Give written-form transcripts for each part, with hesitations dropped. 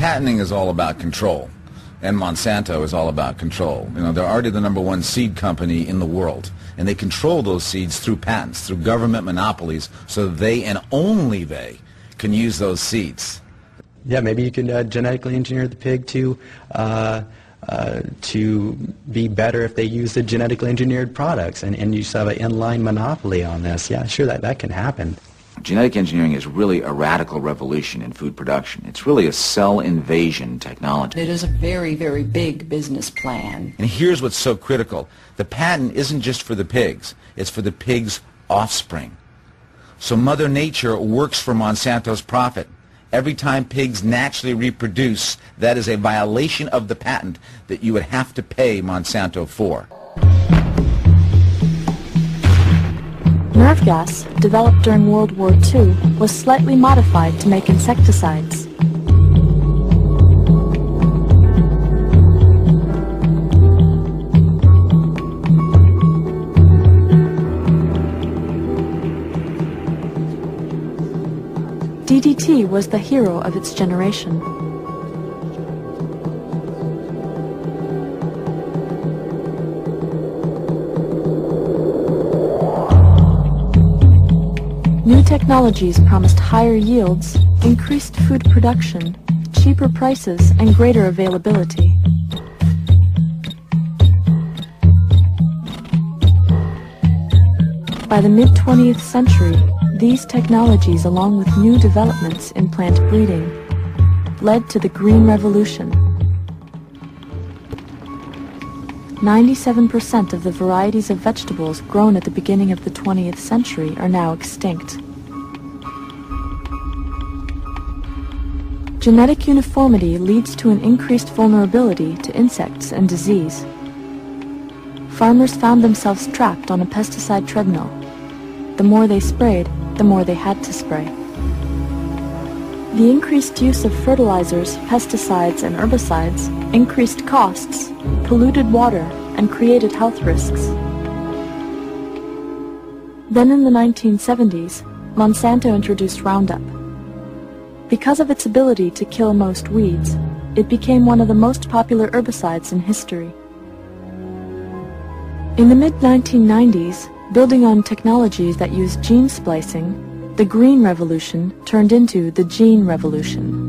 Patenting is all about control, and Monsanto is all about control. You know, they're already the #1 seed company in the world, and they control those seeds through patents, through government monopolies, so they and only they can use those seeds. Yeah, maybe you can genetically engineer the pig to be better if they use the genetically engineered products, and you just have an inline monopoly on this. Yeah, sure, that can happen. Genetic engineering is really a radical revolution in food production. It's really a cell invasion technology. It is a very, very big business plan. And here's what's so critical. The patent isn't just for the pigs. It's for the pigs' offspring. So Mother Nature works for Monsanto's profit. Every time pigs naturally reproduce, that is a violation of the patent that you would have to pay Monsanto for. Nerve gas, developed during World War II, was slightly modified to make insecticides. DDT was the hero of its generation. New technologies promised higher yields, increased food production, cheaper prices, and greater availability. By the mid-20th century, these technologies, along with new developments in plant breeding, led to the Green Revolution. 97% of the varieties of vegetables grown at the beginning of the 20th century are now extinct. Genetic uniformity leads to an increased vulnerability to insects and disease. Farmers found themselves trapped on a pesticide treadmill. The more they sprayed, the more they had to spray. The increased use of fertilizers, pesticides, and herbicides increased costs, polluted water, and created health risks. Then in the 1970s, Monsanto introduced Roundup. Because of its ability to kill most weeds, it became one of the most popular herbicides in history. In the mid-1990s, building on technologies that use gene splicing, the Green Revolution turned into the Gene Revolution.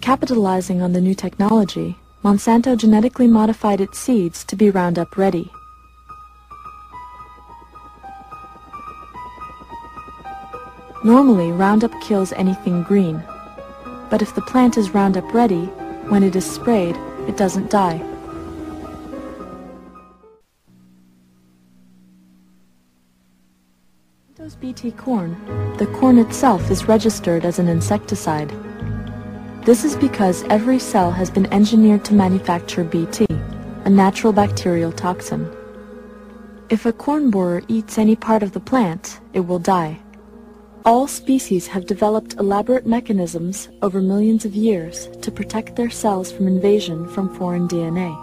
Capitalizing on the new technology, Monsanto genetically modified its seeds to be Roundup ready. Normally, Roundup kills anything green, but if the plant is Roundup ready, when it is sprayed, it doesn't die. Monsanto's Bt corn, the corn itself is registered as an insecticide. This is because every cell has been engineered to manufacture Bt, a natural bacterial toxin. If a corn borer eats any part of the plant, it will die. All species have developed elaborate mechanisms over millions of years to protect their cells from invasion from foreign DNA.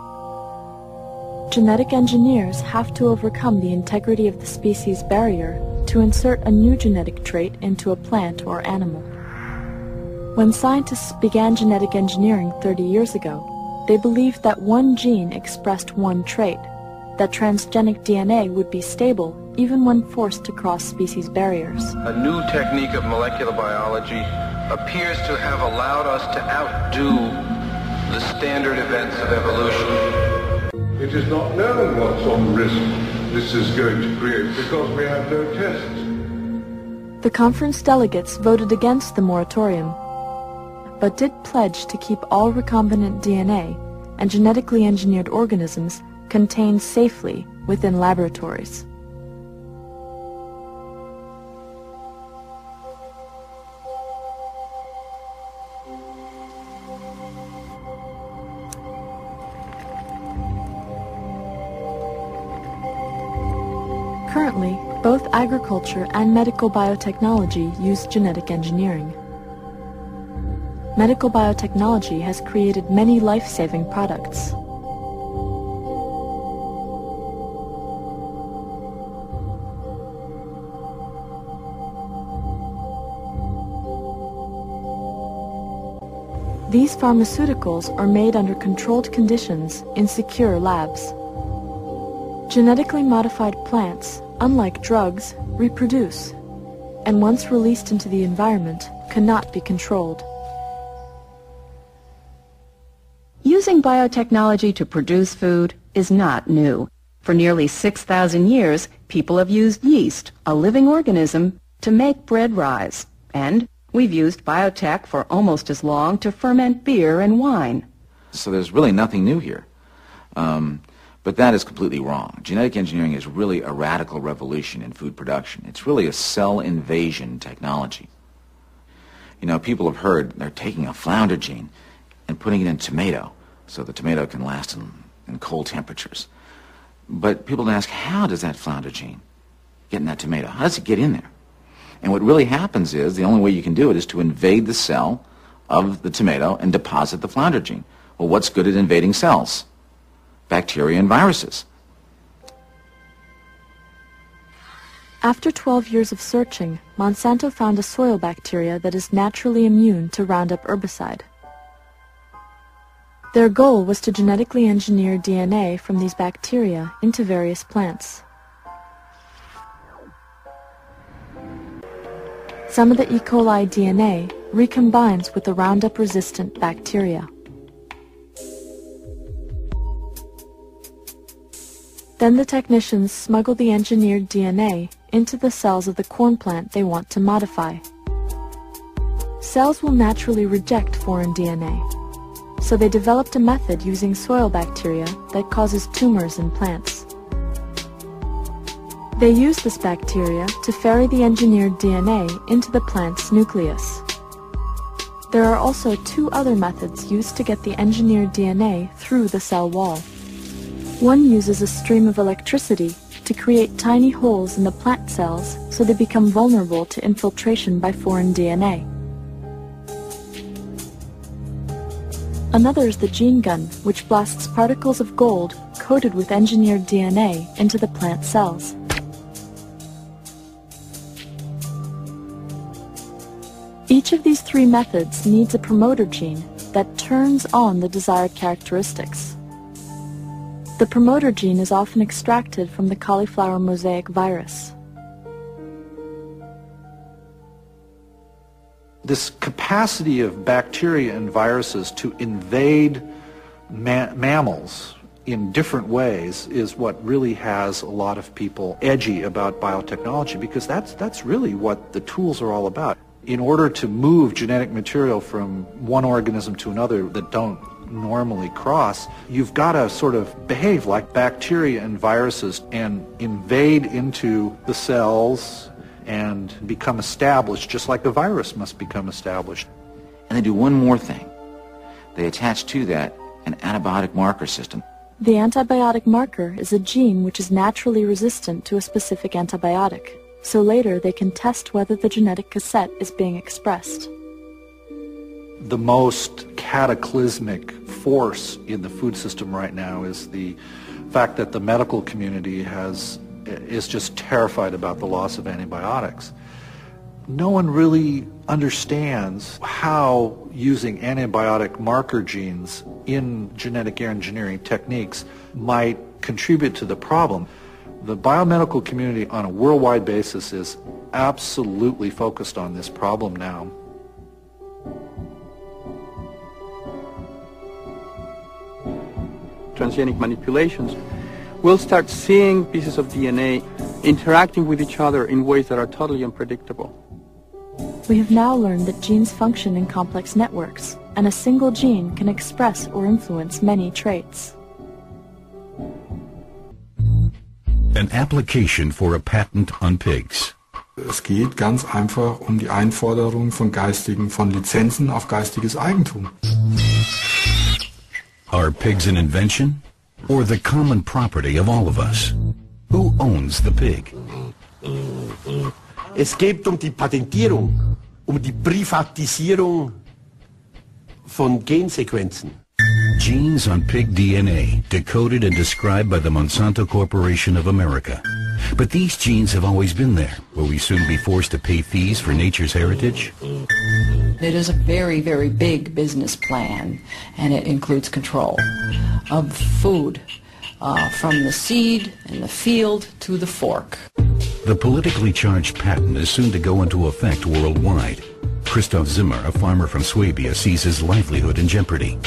Genetic engineers have to overcome the integrity of the species barrier to insert a new genetic trait into a plant or animal. When scientists began genetic engineering 30 years ago, they believed that one gene expressed one trait, that transgenic DNA would be stable even when forced to cross species barriers. A new technique of molecular biology appears to have allowed us to outdo the standard events of evolution. It is not known what sort of risk this is going to create because we have no tests. The conference delegates voted against the moratorium, but did pledge to keep all recombinant DNA and genetically engineered organisms contained safely within laboratories. Currently, both agriculture and medical biotechnology use genetic engineering. Medical biotechnology has created many life-saving products. These pharmaceuticals are made under controlled conditions in secure labs. Genetically modified plants, unlike drugs, reproduce, and once released into the environment, cannot be controlled. Using biotechnology to produce food is not new. For nearly 6,000 years, people have used yeast, a living organism, to make bread rise. And we've used biotech for almost as long to ferment beer and wine. So there's really nothing new here. But that is completely wrong. Genetic engineering is really a radical revolution in food production. It's really a cell invasion technology. You know, people have heard they're taking a flounder gene and putting it in tomato so the tomato can last in cold temperatures. But people ask, how does that flounder gene get in that tomato? How does it get in there? And what really happens is, the only way you can do it is to invade the cell of the tomato and deposit the flounder gene. Well, what's good at invading cells? Bacteria and viruses. After 12 years of searching, Monsanto found a soil bacteria that is naturally immune to Roundup herbicide. Their goal was to genetically engineer DNA from these bacteria into various plants. Some of the E. coli DNA recombines with the Roundup-resistant bacteria. Then the technicians smuggle the engineered DNA into the cells of the corn plant they want to modify. Cells will naturally reject foreign DNA, so they developed a method using soil bacteria that causes tumors in plants. They use this bacteria to ferry the engineered DNA into the plant's nucleus. There are also two other methods used to get the engineered DNA through the cell wall. One uses a stream of electricity to create tiny holes in the plant cells so they become vulnerable to infiltration by foreign DNA. Another is the gene gun, which blasts particles of gold coated with engineered DNA into the plant cells. Each of these three methods needs a promoter gene that turns on the desired characteristics. The promoter gene is often extracted from the cauliflower mosaic virus. This capacity of bacteria and viruses to invade mammals in different ways is what really has a lot of people edgy about biotechnology, because that's really what the tools are all about. In order to move genetic material from one organism to another that don't normally cross, you've got to sort of behave like bacteria and viruses and invade into the cells and become established, just like the virus must become established. And they do one more thing. They attach to that an antibiotic marker system. The antibiotic marker is a gene which is naturally resistant to a specific antibiotic, so later they can test whether the genetic cassette is being expressed. The most cataclysmic force in the food system right now is the fact that the medical community is just terrified about the loss of antibiotics. No one really understands how using antibiotic marker genes in genetic engineering techniques might contribute to the problem. The biomedical community on a worldwide basis is absolutely focused on this problem now. Transgenic manipulations, we'll start seeing pieces of DNA interacting with each other in ways that are totally unpredictable. We have now learned that genes function in complex networks, and a single gene can express or influence many traits. An application for a patent on pigs. Es geht ganz einfach die Einforderung von Lizenzen auf geistiges Eigentum. Are pigs an invention or the common property of all of us? Who owns the pig? Es geht die Patentierung, die Privatisierung von Gensequenzen. Genes on pig DNA, decoded and described by the Monsanto Corporation of America. But these genes have always been there. Will we soon be forced to pay fees for nature's heritage? It is a very, very big business plan, and it includes control of food, from the seed in the field to the fork. The politically charged patent is soon to go into effect worldwide. Christoph Zimmer, a farmer from Swabia, sees his livelihood in jeopardy.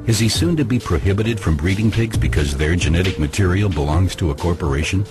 Is he soon to be prohibited from breeding pigs because their genetic material belongs to a corporation?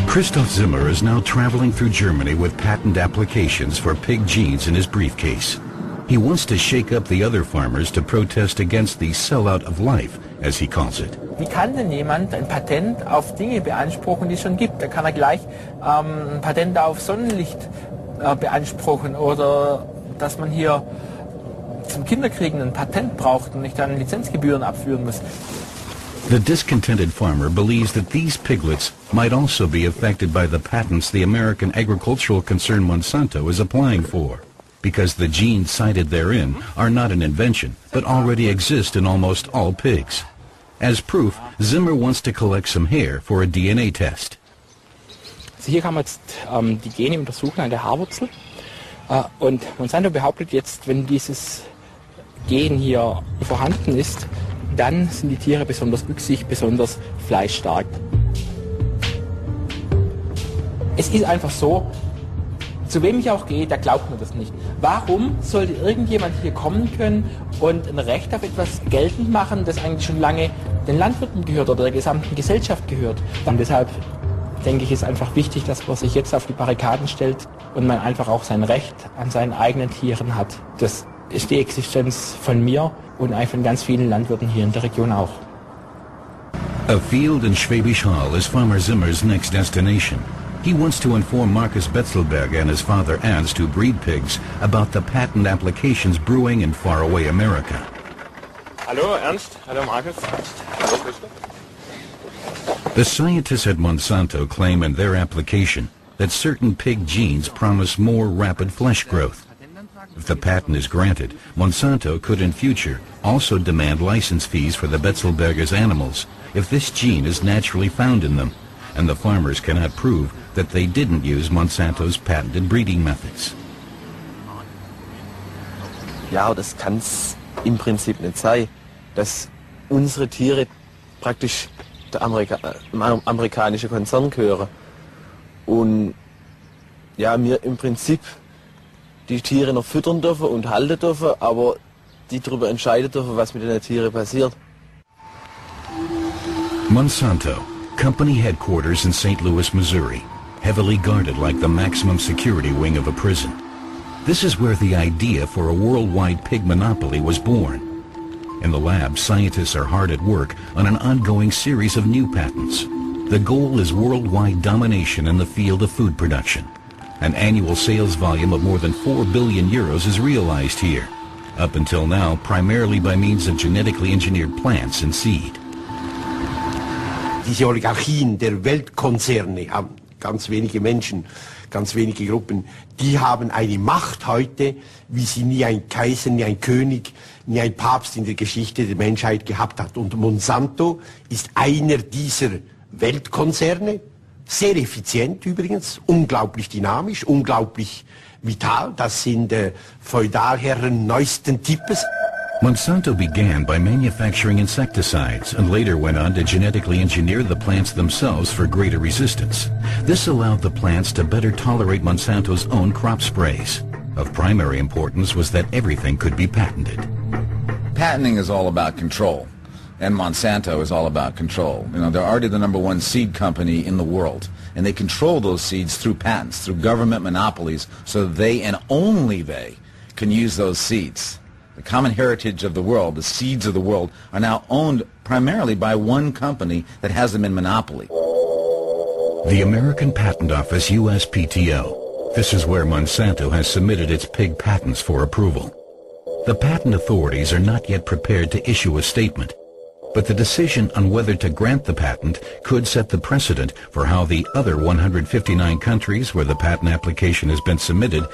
Christoph Zimmer is now traveling through Germany with patent applications for pig genes in his briefcase. He wants to shake up the other farmers to protest against the sellout of life, as he calls it. Wie kann denn jemand ein Patent auf Dinge beanspruchen, die es schon gibt? Da kann er gleich ein Patent auf Sonnenlicht beanspruchen oder dass man hier zum Kinderkriegen ein Patent braucht und nicht dann Lizenzgebühren abführen muss. The discontented farmer believes that these piglets might also be affected by the patents the American agricultural concern Monsanto is applying for, because the genes cited therein are not an invention, but already exist in almost all pigs. As proof, Zimmer wants to collect some hair for a DNA test. Also hier kann man jetzt die Gene untersuchen an der Haarwurzel. Und Monsanto behauptet jetzt, wenn dieses Gen hier vorhanden ist, dann sind die Tiere besonders üchsig, besonders fleischstark. Es ist einfach so, zu wem ich auch gehe, der glaubt mir das nicht. Warum sollte irgendjemand hier kommen können und ein Recht auf etwas geltend machen, das eigentlich schon lange den Landwirten gehört oder der gesamten Gesellschaft gehört? Und deshalb denke ich, ist einfach wichtig, dass man sich jetzt auf die Barrikaden stellt und man einfach auch sein Recht an seinen eigenen Tieren hat. Das ist die Existenz von mir und eigentlich von ganz vielen Landwirten hier in der Region auch. A field in Schwäbisch Hall is Farmer Zimmer's next destination. He wants to inform Markus Betzelberger and his father Ernst, who breed pigs, about the patent applications brewing in faraway America. Hallo Ernst, hallo Markus. Hallo Christoph. The scientists at Monsanto claim in their application that certain pig genes promise more rapid flesh growth. If the patent is granted, Monsanto could in future also demand license fees for the Betzelberger's animals if this gene is naturally found in them, and the farmers cannot prove that they didn't use Monsanto's patented breeding methods. Ja, das kann's im Prinzip nicht sein, dass unsere Tiere praktisch der amerikanische Konzern gehören und ja, wir im Prinzip die Tiere noch füttern dürfen und halten dürfen, aber die darüber entscheiden dürfen, was mit den Tieren passiert. Monsanto, company headquarters in St. Louis, Missouri, heavily guarded like the maximum security wing of a prison. This is where the idea for a worldwide pig monopoly was born. In the lab, scientists are hard at work on an ongoing series of new patents. The goal is worldwide domination in the field of food production. An annual sales volume of more than 4 billion euros is realized here, up until now primarily by means of genetically engineered plants and seed. Diese Oligarchien der Weltkonzerne haben ganz wenige Menschen, ganz wenige Gruppen, die haben eine Macht heute, wie sie nie ein Kaiser, nie ein König, nie ein Papst in der Geschichte der Menschheit gehabt hat. Und Monsanto ist einer dieser Weltkonzerne, sehr effizient übrigens, unglaublich dynamisch, unglaublich vital. Das sind Feudalherren neuesten Types. Monsanto began by manufacturing insecticides and later went on to genetically engineer the plants themselves for greater resistance. This allowed the plants to better tolerate Monsanto's own crop sprays. Of primary importance was that everything could be patented. Patenting is all about control, and Monsanto is all about control. You know, they're already the #1 seed company in the world, and they control those seeds through patents, through government monopolies, so that they and only they can use those seeds. The common heritage of the world, the seeds of the world, are now owned primarily by one company that has them in monopoly. The American Patent Office, USPTO. This is where Monsanto has submitted its pig patents for approval. The patent authorities are not yet prepared to issue a statement, but the decision on whether to grant the patent could set the precedent for how the other 159 countries where the patent application has been submitted